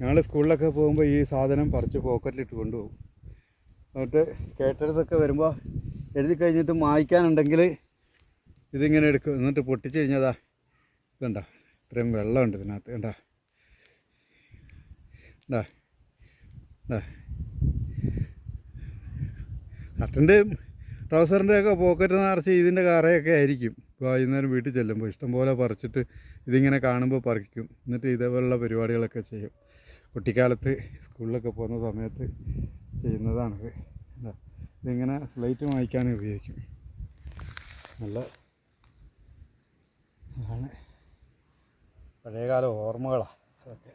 ഞങ്ങൾ സ്കൂളിലൊക്കെ പോകുമ്പോൾ ഈ സാധനം പറിച്ച് പോക്കറ്റിലിട്ട് കൊണ്ടുപോകും. എന്നിട്ട് കേട്ടടുത്തൊക്കെ വരുമ്പോൾ എഴുതി കഴിഞ്ഞിട്ട് മായ്ക്കാനുണ്ടെങ്കിൽ ഇതിങ്ങനെ എടുക്കും. എന്നിട്ട് പൊട്ടിച്ച് കഴിഞ്ഞതാ ഇതുണ്ട, ഇത്രയും വെള്ളമുണ്ട് ഇതിനകത്ത്. കണ്ടാ ഉണ്ടാ ഉണ്ടാ ഷർട്ടിൻ്റെയും ട്രൗസറിൻ്റെയൊക്കെ പോക്കറ്റ് നിറച്ച് ഇതിൻ്റെ കറയൊക്കെ ആയിരിക്കും. വൈകുന്നേരം വീട്ടിൽ ചെല്ലുമ്പോൾ ഇഷ്ടംപോലെ പറിച്ചിട്ട് ഇതിങ്ങനെ കാണുമ്പോൾ പറിക്കും. എന്നിട്ട് ഇതേപോലുള്ള പരിപാടികളൊക്കെ ചെയ്യും. കുട്ടിക്കാലത്ത് സ്കൂളിലൊക്കെ പോകുന്ന സമയത്ത് ചെയ്യുന്നതാണിത്. ഇതിങ്ങനെ സ്ലേറ്റ് മായ്ക്കാൻ ഉപയോഗിക്കും. നല്ല അതാണ് പഴയകാല ഓർമ്മകളാണ് അതൊക്കെ.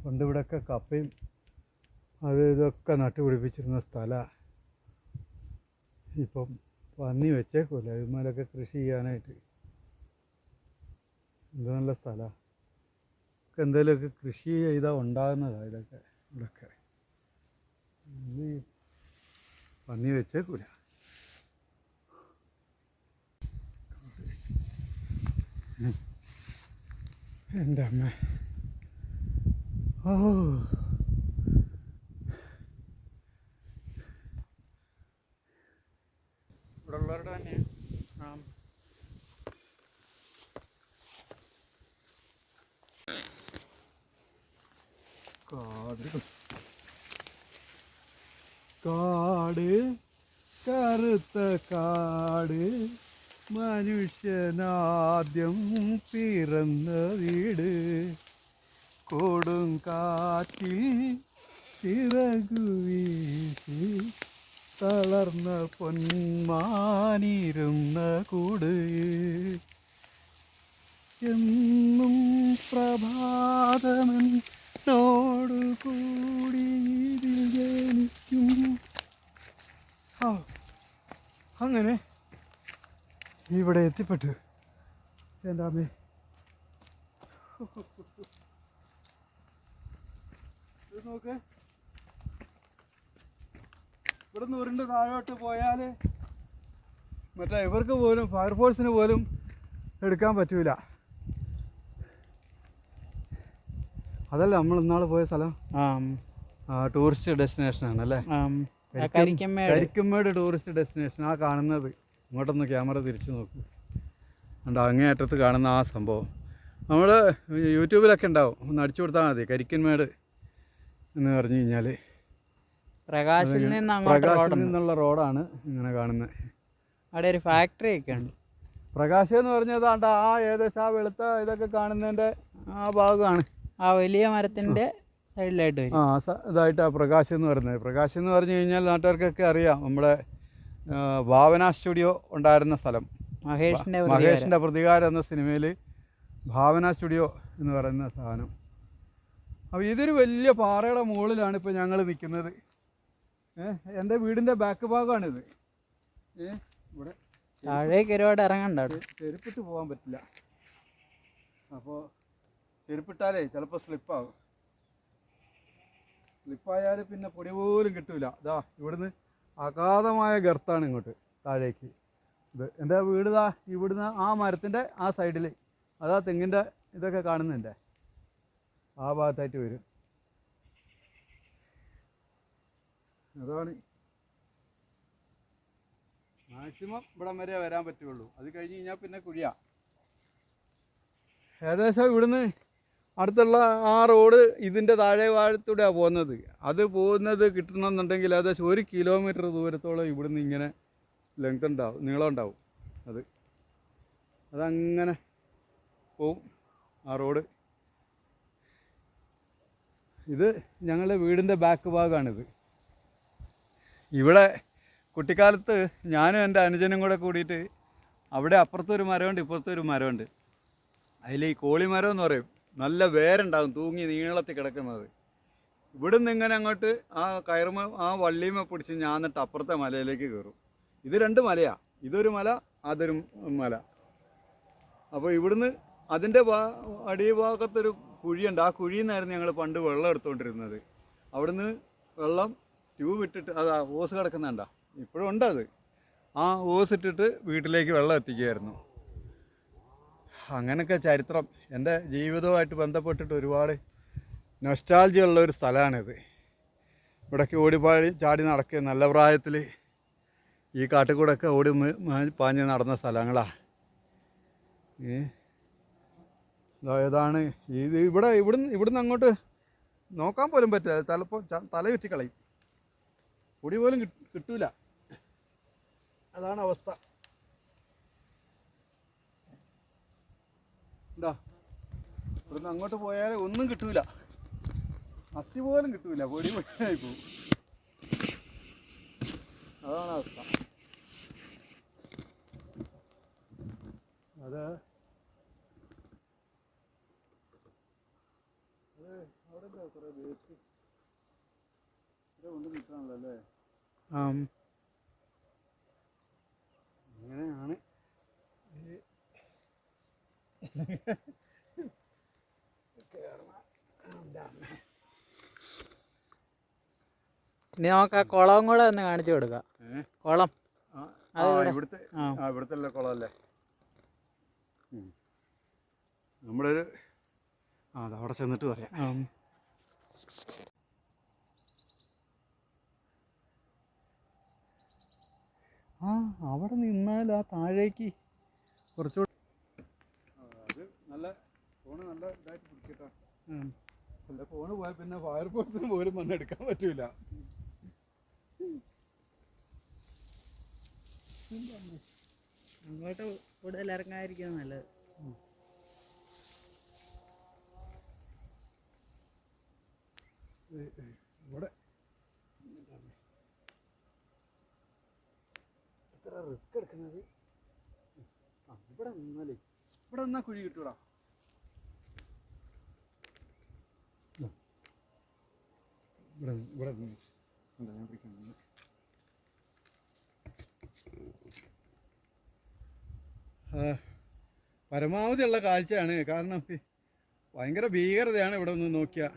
പണ്ട് ഇവിടെയൊക്കെ കപ്പയും അത് ഇതൊക്കെ നട്ടുപിടിപ്പിച്ചിരുന്ന സ്ഥലമാണ്. ഇപ്പം പന്നി വെച്ചേക്കൂല ഇതുമാരൊക്കെ കൃഷി ചെയ്യാനായിട്ട്. ഇത് നല്ല സ്ഥലമാണ്. എന്തെങ്കിലുമൊക്കെ കൃഷി ചെയ്താൽ ഉണ്ടാകുന്നതാണ് ഇതൊക്കെ. ഇവിടെയൊക്കെ പന്നി വെച്ചേക്കൂല. എൻ്റെ അമ്മ, ഓ ഇവിടെ ഉള്ളവരുടെ തന്നെയാണ്. കാട് കാട് കറുത്ത കാട് മനുഷ്യനാദ്യം പിറന്ന വീട്. കൊടും കാറ്റിൽ ചിറകു വീശി തളർന്ന പൊന്മാനിരുന്ന കൂട്. എന്നും പ്രഭാതമെന്നോടു കൂടി ഇതിൽ ജനിക്കും. അങ്ങനെ ഇവിടെ എത്തിപ്പെട്ടു. എൻ്റെ അമ്മേ, ഇത് നോക്ക്. ഇവിടെ നിന്ന് ഉരുണ്ട് താഴോട്ട് പോയാൽ മറ്റേ ഇവർക്ക് പോലും ഫയർഫോഴ്സിന് പോലും എടുക്കാൻ പറ്റൂല. അതല്ല നമ്മൾ ഇന്നാൾ പോയ സ്ഥലം ടൂറിസ്റ്റ് ഡെസ്റ്റിനേഷനാണ് അല്ലേ? കരിക്കുമേട് ടൂറിസ്റ്റ് ഡെസ്റ്റിനേഷൻ. ആ കാണുന്നത്, ഇങ്ങോട്ടൊന്ന് ക്യാമറ തിരിച്ചു നോക്കൂ. ഉണ്ട് അങ്ങേയറ്റത്ത് കാണുന്ന ആ സംഭവം നമ്മൾ യൂട്യൂബിലൊക്കെ ഉണ്ടാവും. ഒന്ന് അടിച്ചു കൊടുത്താൽ മതി കരിക്കുമേട് എന്ന് പറഞ്ഞു കഴിഞ്ഞാൽ. പ്രകാശിൽ നിന്നുള്ള റോഡാണ് ഇങ്ങനെ കാണുന്നത്. അവിടെ ഒരു ഫാക്ടറി ഒക്കെ ഉണ്ട്. പ്രകാശം എന്ന് പറഞ്ഞത് ആ ഏകദേശം ആ വെളുത്ത ഇതൊക്കെ കാണുന്നതിൻ്റെ ആ ഭാഗമാണ്. ആ വലിയ മരത്തിൻ്റെ സൈഡിലായിട്ട് വരും. ഇതായിട്ടാണ് പ്രകാശം എന്ന് പറയുന്നത്. പ്രകാശം എന്ന് പറഞ്ഞു കഴിഞ്ഞാൽ നാട്ടുകാർക്കൊക്കെ അറിയാം. നമ്മുടെ ഭാവന സ്റ്റുഡിയോ ഉണ്ടായിരുന്ന സ്ഥലം. മഹേഷിൻ്റെ പ്രതികാരം എന്ന സിനിമയിൽ ഭാവന സ്റ്റുഡിയോ എന്ന് പറയുന്ന സാധനം. അപ്പോൾ ഇതൊരു വലിയ പാറയുടെ മുകളിലാണ് ഇപ്പോൾ ഞങ്ങൾ നിൽക്കുന്നത്. എൻ്റെ വീടിൻ്റെ ബാക്ക് ഭാഗമാണിത്. ഇവിടെ താഴേക്ക് ഒരുപാട് ഇറങ്ങണ്ട, ചെരുപ്പിട്ട് പോകാൻ പറ്റില്ല. അപ്പോൾ ചെരുപ്പിട്ടാലേ ചിലപ്പോൾ സ്ലിപ്പാകും. സ്ലിപ്പായാൽ പിന്നെ പൊടി പോലും കിട്ടില്ല. ഇതാ ഇവിടുന്ന് അഗാധമായ ഗർത്താണ് ഇങ്ങോട്ട് താഴേക്ക്. ഇത് എൻ്റെ വീട് ഇവിടുന്ന് ആ മരത്തിൻ്റെ ആ സൈഡിൽ, അതാ തെങ്ങിൻ്റെ ഇതൊക്കെ കാണുന്നുണ്ട്, ആ ഭാഗത്തായിട്ട് വരും. അതാണ് മാക്സിമം ഇവിടം വരെ വരാൻ പറ്റുള്ളൂ. അത് കഴിഞ്ഞ് കഴിഞ്ഞാൽ പിന്നെ കുഴിയാ. ഏകദേശം ഇവിടുന്ന് അടുത്തുള്ള ആ റോഡ് ഇതിൻ്റെ താഴെ ഭാഗത്തൂടെയാണ് പോകുന്നത്. അത് പോകുന്നത് കിട്ടണമെന്നുണ്ടെങ്കിൽ ഏകദേശം 1 കിലോമീറ്റർ ദൂരത്തോളം ഇവിടുന്ന് ഇങ്ങനെ ലെങ്ത് ഉണ്ടാവും, നീളം ഉണ്ടാവും. അതങ്ങനെ പോവും ആ റോഡ്. ഇത് ഞങ്ങളുടെ വീടിൻ്റെ ബാക്ക് ഭാഗമാണിത്. ഇവിടെ കുട്ടിക്കാലത്ത് ഞാനും എൻ്റെ അനുജനും കൂടെ കൂടിയിട്ട് അവിടെ അപ്പുറത്തൊരു മരമുണ്ട്, ഇപ്പുറത്തൊരു മരമുണ്ട്. അതിൽ ഈ കോളിമരം എന്ന് പറയും. നല്ല വേരുണ്ടാകും, തൂങ്ങി നീളത്തിൽ കിടക്കുന്നത്. ഇവിടുന്ന് ഇങ്ങനെ അങ്ങോട്ട് ആ ആ വള്ളിമ പിടിച്ച് ഞാൻ എന്നിട്ട് അപ്പുറത്തെ മലയിലേക്ക് കയറും. ഇത് 2 മലയാണ്. ഇതൊരു മല, അതൊരു മല. അപ്പോൾ ഇവിടുന്ന് അതിൻ്റെ അടിഭാഗത്തൊരു കുഴിയുണ്ട്. ആ കുഴിയിൽ നിന്നായിരുന്നു ഞങ്ങൾ പണ്ട് വെള്ളം എടുത്തുകൊണ്ടിരുന്നത്. അവിടുന്ന് വെള്ളം ട്യൂബ് ഇട്ടിട്ട് അത് ഓസ് കിടക്കുന്നുണ്ട, ഇപ്പോഴും ഉണ്ട്. ആ ഓസ് ഇട്ടിട്ട് വീട്ടിലേക്ക് വെള്ളം എത്തിക്കുമായിരുന്നു. അങ്ങനെയൊക്കെ ചരിത്രം എൻ്റെ ജീവിതവുമായിട്ട് ബന്ധപ്പെട്ടിട്ട് ഒരുപാട് നൊസ്റ്റാൾജിയ ഉള്ള ഒരു സ്ഥലമാണിത്. ഇവിടേക്ക് ഓടിപ്പാടി ചാടി നടക്കുക, നല്ല പ്രായത്തിൽ ഈ കാട്ടിൽ കൂടെയൊക്കെ ഓടി പാഞ്ഞ് നടന്ന സ്ഥലങ്ങളാണ്. ഏതാണ് ഇത്? ഇവിടുന്ന് അങ്ങോട്ട് നോക്കാൻ പോലും പറ്റില്ല, തല ചുറ്റിക്കളയും, പൊടി പോലും കിട്ടൂല. അതാണ് അവസ്ഥ. എന്താ ഇവിടുന്ന് അങ്ങോട്ട് പോയാൽ ഒന്നും കിട്ടൂല, അസ്ഥി പോലും കിട്ടൂല, പൊടി പൊടിയായി പോകും. അതാണ് അവസ്ഥ. അവിടെ എന്താ കുറേ വേസ്റ്റ് കൊണ്ട് നിൽക്കാണല്ലോ അല്ലേ? അങ്ങനെയാണ്. ഇനി നമുക്ക് ആ കുളവും കൂടെ ഒന്ന് കാണിച്ചു കൊടുക്കാം. കുളം ഇവിടുത്തെ കുളമല്ലേ നമ്മുടെ ഒരു അതവിടെ ചെന്നിട്ട് പറയാം. അവിടെ നിന്നാൽ ആ താഴേക്ക് കുറച്ചുകൂടി അത് നല്ല ഫോണ് നല്ല ഇതായിട്ട് പിടിക്കട്ടോ. അല്ല ഫോണ് പോയാൽ പിന്നെ ഫയർഫോഴ്സിന് പോലും വന്ന് എടുക്കാൻ പറ്റൂല. അങ്ങോട്ട് കൂടുതൽ ഇറങ്ങാതിരിക്കുന്നത് നല്ലത്. ഇവിടെ എത്ര റിസ്ക് എടുക്കുന്നത്. ഇവിടെ നിന്നാലേ ഇവിടെ നിന്നാ കുഴി കിട്ടൂടാ. ഇവിടെ ഞാൻ പിടിക്കാൻ പരമാവധിയുള്ള കാഴ്ചയാണ്. കാരണം ഭയങ്കര ഭീകരതയാണ് ഇവിടെ നിന്ന് നോക്കിയാൽ.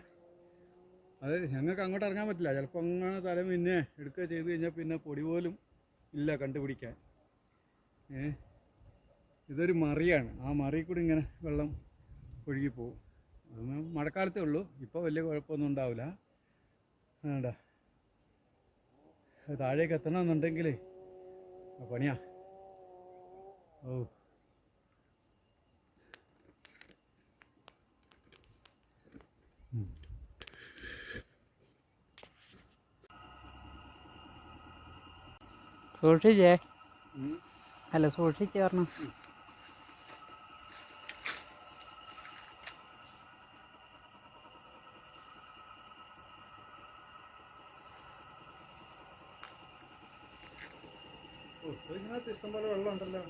അത് ഞങ്ങൾക്ക് അങ്ങോട്ട് ഇറങ്ങാൻ പറ്റില്ല. ചിലപ്പോൾ അങ്ങനെ തല പിന്നെ എടുക്കുക ചെയ്ത് കഴിഞ്ഞാൽ പിന്നെ പൊടി പോലും ഇല്ല കണ്ടുപിടിക്കാൻ. ഇതൊരു മറിയാണ്. ആ മറിയിൽ കൂടി ഇങ്ങനെ വെള്ളം ഒഴുകിപ്പോവും. അതൊന്നും മഴക്കാലത്തേ ഉള്ളൂ, ഇപ്പോൾ വലിയ കുഴപ്പമൊന്നും ഉണ്ടാവില്ല. വേണ്ട താഴേക്ക് എത്തണമെന്നുണ്ടെങ്കിൽ പണിയാ. ഓ സൂക്ഷിച്ചേ, അല്ല സൂക്ഷിച്ച് പറഞ്ഞു. ഇഷ്ടംപോലെ വെള്ളം ഉണ്ടല്ലോ.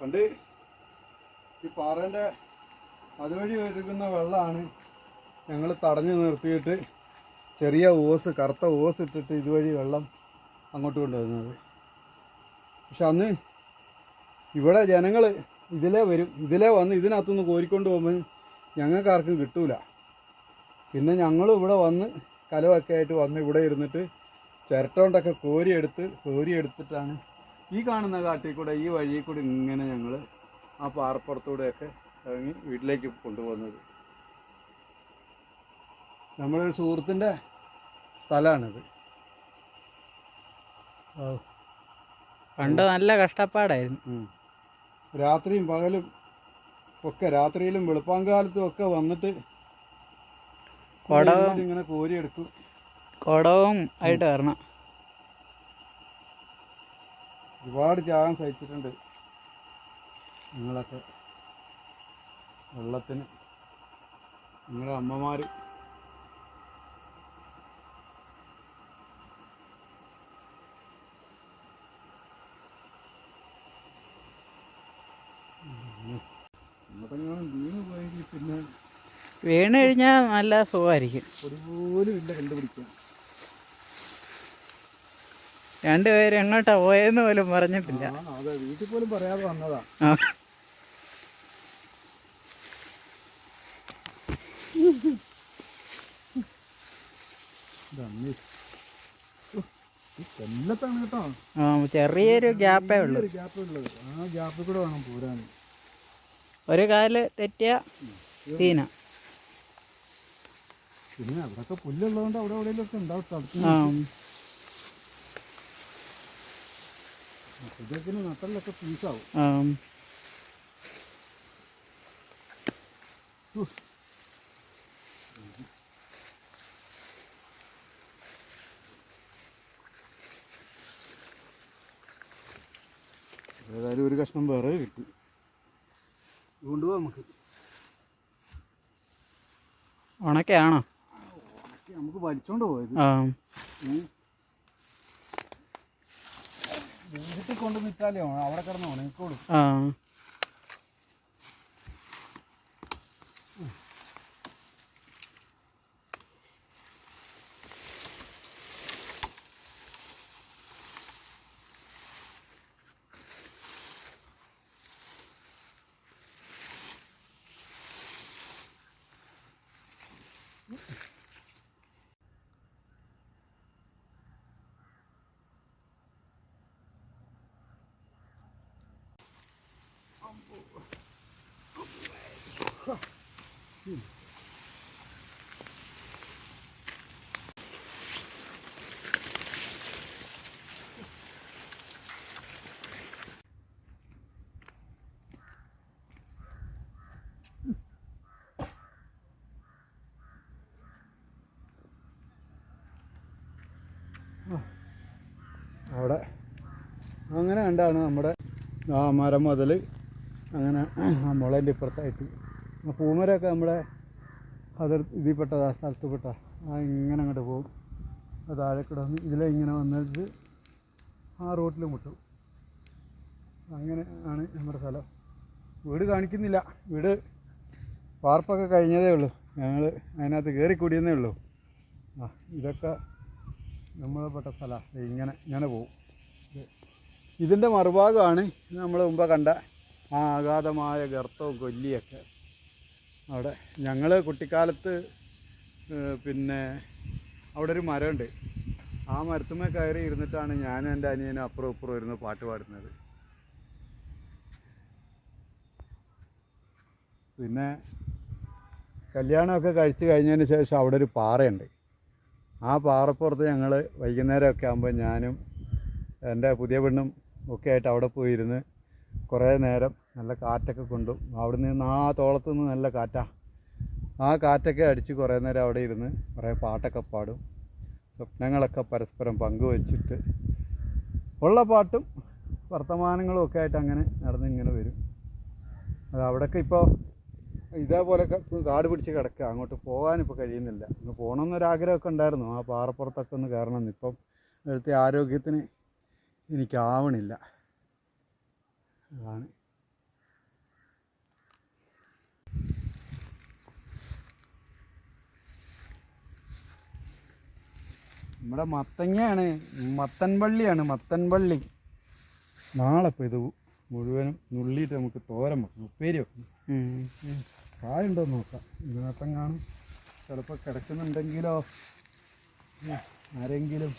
പണ്ട് ഈ പാറേൻ്റെ അതുവഴി ഒഴുകുന്ന വെള്ളമാണ് ഞങ്ങൾ തടഞ്ഞു നിർത്തിയിട്ട് ചെറിയ ഓസ്, കറുത്ത ഓസ് ഇട്ടിട്ട് ഇതുവഴി വെള്ളം അങ്ങോട്ട് കൊണ്ടുവരുന്നത്. പക്ഷെ അന്ന് ഇവിടെ ജനങ്ങൾ ഇതിലേ വരും, ഇതിലേ വന്ന് ഇതിനകത്തുനിന്ന് കോരിക്കൊണ്ട് പോകുമ്പോൾ ഞങ്ങൾക്ക് ആർക്കും കിട്ടൂല. പിന്നെ ഞങ്ങളും ഇവിടെ വന്ന് കലമൊക്കെ ആയിട്ട് വന്ന് ഇവിടെ ഇരുന്നിട്ട് ചിരട്ട കൊണ്ടൊക്കെ കോരിയെടുത്തിട്ടാണ് ഈ കാണുന്ന കാട്ടിൽ കൂടെ, ഈ വഴിയിൽ കൂടെ ഇങ്ങനെ ഞങ്ങൾ ആ പാറപ്പുറത്തൂടെയൊക്കെ ഇറങ്ങി വീട്ടിലേക്ക് കൊണ്ടുപോകുന്നത്. നമ്മളൊരു സുഹൃത്തിൻ്റെ സ്ഥലമാണിത്. പണ്ട് നല്ല കഷ്ടപ്പാടായിരുന്നു. രാത്രിയും പകലും ഒക്കെ, രാത്രിയിലും വെളുപ്പാങ്കാലത്തും ഒക്കെ വന്നിട്ട് ഇങ്ങനെ കോരിയെടുക്കും. കുടവും ആയിട്ട് വരണം. ഒരുപാട് ത്യാഗം സഹിച്ചിട്ടുണ്ട് നിങ്ങളൊക്കെ വെള്ളത്തിന്. നിങ്ങളുടെ അമ്മമാർ പിന്നെ വീണ് കഴിഞ്ഞാൽ നല്ല സുഖമായിരിക്കും. പൊടി പോലും ഇല്ല കണ്ടുപിടിക്കാൻ. രണ്ടുപേരും എങ്ങോട്ടാ പോയെന്ന് പോലും പറഞ്ഞിട്ടില്ല. അതെ, വീട്ടിൽ പോലും പറയാതെ വന്നതാ. ആ കൊല്ലത്താണ് കേട്ടോ. ചെറിയൊരു ഗ്യാപ്പേ ഉള്ളൂ. ഗ്യാപ്പ് ഉള്ളത്, ആ ഗ്യാപ്പിൽ കൂടെ വേണം പോരാൻ. ഒരു കാല് തെറ്റിയ സീന. പിന്നെ അവിടെയൊക്കെ പുല്ലുള്ളതുകൊണ്ട് അവിടെ എവിടെയെങ്കിലുമൊക്കെ ഉണ്ടാവും. ഇതൊക്കെ നട്ടലൊക്കെ പീസാവും. ഏതായാലും ഒരു കഷ്ണം വേറെ കിട്ടി. കൊണ്ടുപോകാം നമുക്ക്. ഉണക്കയാണോ? നമുക്ക് വലിച്ചോണ്ട് പോയത്. വീട്ടിൽ കൊണ്ട് നിൽക്കാലേ അവിടെ കിടന്ന് ഉണങ്ങിക്കോളും. അവിടെ അങ്ങനെ കണ്ടാണ് നമ്മുടെ ആ മരം മുതൽ അങ്ങനെ ആ മുളേൻ്റെ ഇപ്പുറത്തായിട്ട് ആ പൂമരമൊക്കെ നമ്മുടെ ഇതിൽപ്പെട്ടത്, ആ സ്ഥലത്തുപെട്ട ആ ഇങ്ങനെ അങ്ങോട്ട് പോകും. അത് താഴെ കിടന്ന് ഇതിലിങ്ങനെ വന്നിട്ട് ആ റോട്ടിൽ മുട്ടും. അങ്ങനെ ആണ് നമ്മുടെ സ്ഥലം. വീട് കാണിക്കുന്നില്ല, വീട് വാർപ്പൊക്കെ കഴിഞ്ഞതേ ഉള്ളൂ. ഞങ്ങൾ അതിനകത്ത് കയറിക്കൂടിയെന്നേ ഉള്ളൂ. ആ ഇതൊക്കെ നമ്മൾ പെട്ട സ്ഥലമാണ്. ഇങ്ങനെ പോവും. ഇതിൻ്റെ മറുഭാഗമാണ് നമ്മൾ മുമ്പ് കണ്ട ആ അഗാധമായ ഗർത്തവും കൊല്ലിയൊക്കെ. അവിടെ ഞങ്ങൾ കുട്ടിക്കാലത്ത് പിന്നെ അവിടെ ഒരു മരമുണ്ട്. ആ മരത്തുമ്മേ കയറി ഇരുന്നിട്ടാണ് ഞാനും എൻ്റെ അനിയനും അപ്പുറം ഇപ്പുറം ഇരുന്ന് പാട്ട് പാടുന്നത്. പിന്നെ കല്യാണമൊക്കെ കഴിച്ച് കഴിഞ്ഞതിന് ശേഷം അവിടെ ഒരു പാറയുണ്ട്. ആ പാറപ്പുറത്ത് ഞങ്ങൾ വൈകുന്നേരമൊക്കെ ആകുമ്പോൾ ഞാനും എൻ്റെ പുതിയ പെണ്ണും ഒക്കെ ആയിട്ട് അവിടെ പോയിരുന്ന് കുറേ നേരം നല്ല കാറ്റൊക്കെ കൊണ്ടും അവിടെ നിന്ന് ആ തോളത്തു നിന്ന് നല്ല കാറ്റാണ്. ആ കാറ്റൊക്കെ അടിച്ച് കുറേ നേരം അവിടെ ഇരുന്ന് കുറേ പാട്ടൊക്കെ പാടും. സ്വപ്നങ്ങളൊക്കെ പരസ്പരം പങ്കുവച്ചിട്ട് ഉള്ള പാട്ടും വർത്തമാനങ്ങളും ഒക്കെ ആയിട്ട് അങ്ങനെ നടന്നിങ്ങനെ വരും. അത് അവിടെയൊക്കെ ഇപ്പോൾ ഇതേപോലെയൊക്കെ കാട് പിടിച്ച് കിടക്കുക. അങ്ങോട്ട് പോകാനിപ്പോൾ കഴിയുന്നില്ല. ഒന്ന് പോകണമെന്നൊരാഗ്രഹമൊക്കെ ഉണ്ടായിരുന്നു. ആ പാറപ്പുറത്തൊക്കെ ഒന്ന് കയറണമെന്ന്. ഇപ്പം ഇവിടുത്തെ ആരോഗ്യത്തിന് എനിക്കാവണില്ല. അതാണ്. നമ്മുടെ മത്തങ്ങയാണ്, മത്തൻവള്ളിയാണ്, മത്തൻവള്ളി. നാളെ ഇപ്പോൾ ഇത് മുഴുവനും നുള്ളിയിട്ട് നമുക്ക് തോരൻ വെക്കണം, ഉപ്പേരി വെക്കണം. കായുണ്ടോയെന്ന് നോക്കാം. ഇതിനകത്തും കാണും. ചിലപ്പോൾ കിടക്കുന്നുണ്ടെങ്കിലോ ആരെങ്കിലും.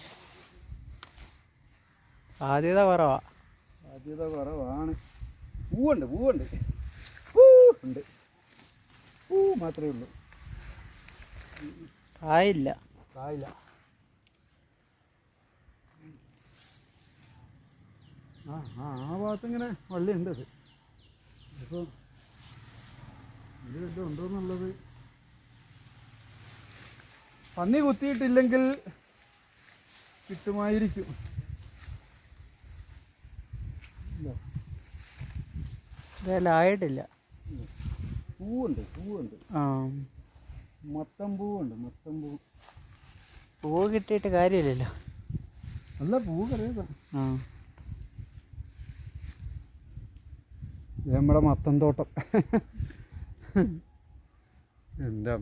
സാധ്യത കുറവാണ്. പൂവുണ്ട് ഉണ്ട്. പൂ മാത്രമേ ഉള്ളൂ, കായില്ല. ആ ഭാഗത്ത് ഇങ്ങനെ വള്ളിയുണ്ട്. അത് അപ്പോൾ ഇത് വല്ലതും ഉണ്ടോയെന്നുള്ളത്. പന്നി കുത്തിയിട്ടില്ലെങ്കിൽ കിട്ടുമായിരിക്കും. ഇതെല്ലായിട്ടില്ല. പൂവുണ്ട്. മത്തം പൂവുണ്ട്. പൂവ് കിട്ടിയിട്ട് കാര്യമില്ലല്ലോ. നല്ല പൂവ് കറിയാ. നമ്മുടെ മത്തൻ തോട്ടം. എന്താ